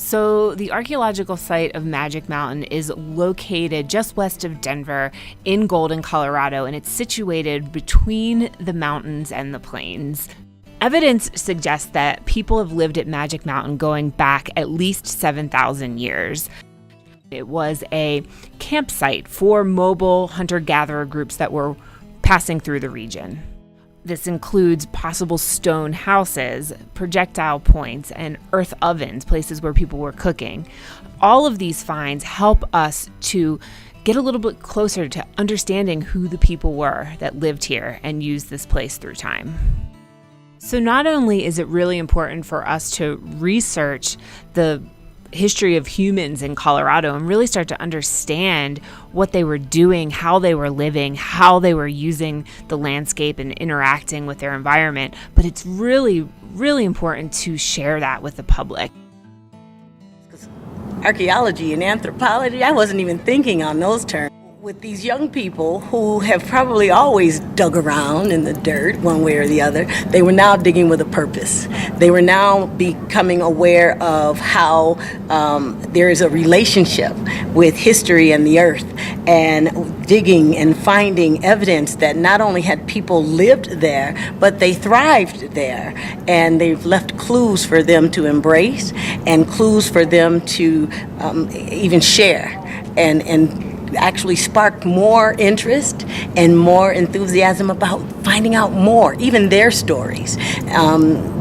So the archaeological site of Magic Mountain is located just west of Denver in Golden, Colorado, and it's situated between the mountains and the plains. Evidence suggests that people have lived at Magic Mountain going back at least 7,000 years. It was a campsite for mobile hunter-gatherer groups that were passing through the region. This includes possible stone houses, projectile points, and earth ovens, places where people were cooking. All of these finds help us to get a little bit closer to understanding who the people were that lived here and used this place through time. So not only is it really important for us to research the history of humans in Colorado and really start to understand what they were doing, how they were living, how they were using the landscape and interacting with their environment, but it's really, really important to share that with the public. Archaeology and anthropology, I wasn't even thinking on those terms. With these young people who have probably always dug around in the dirt one way or the other, they were now digging with a purpose. They were now becoming aware of how there is a relationship with history and the earth, and digging and finding evidence that not only had people lived there, but they thrived there. And they've left clues for them to embrace and clues for them to even share and actually sparked more interest and more enthusiasm about finding out more, even their stories.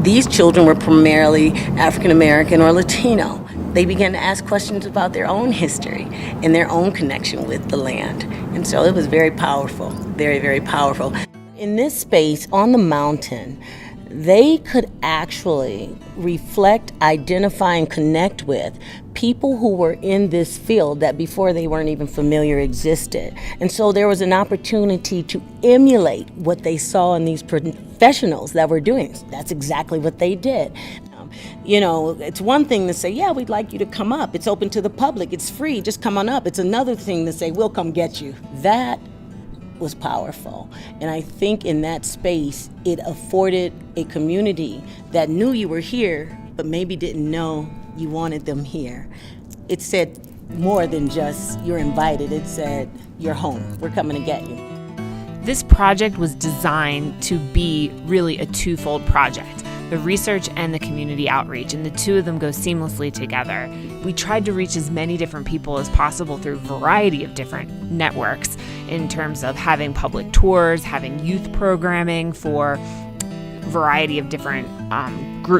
These children were primarily African American or Latino. They began to ask questions about their own history and their own connection with the land. And so it was very powerful, very, very powerful. In this space on the mountain, they could actually reflect, identify, and connect with people who were in this field that before they weren't even familiar existed. And so there was an opportunity to emulate what they saw in these professionals that were doing. That's exactly what they did. It's one thing to say, yeah, we'd like you to come up. It's open to the public. It's free. Just come on up. It's another thing to say, we'll come get you. That was powerful. And I think in that space, it afforded a community that knew you were here, but maybe didn't know you wanted them here. It said more than just you're invited. It said you're home. We're coming to get you. This project was designed to be really a twofold project: the research and the community outreach, and the two of them go seamlessly together. We tried to reach as many different people as possible through a variety of different networks in terms of having public tours, having youth programming for a variety of different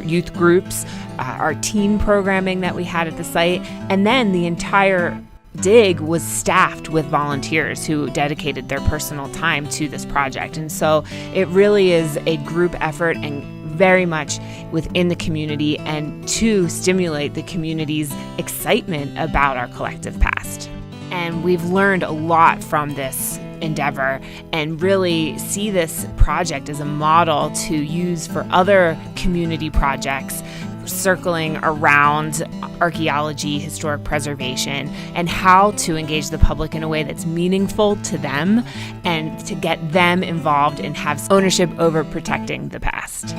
youth groups, our teen programming that we had at the site, and then the entire dig was staffed with volunteers who dedicated their personal time to this project. And so it really is a group effort and very much within the community, and to stimulate the community's excitement about our collective past. And we've learned a lot from this endeavor and really see this project as a model to use for other community projects circling around archaeology, historic preservation, and how to engage the public in a way that's meaningful to them and to get them involved and have ownership over protecting the past.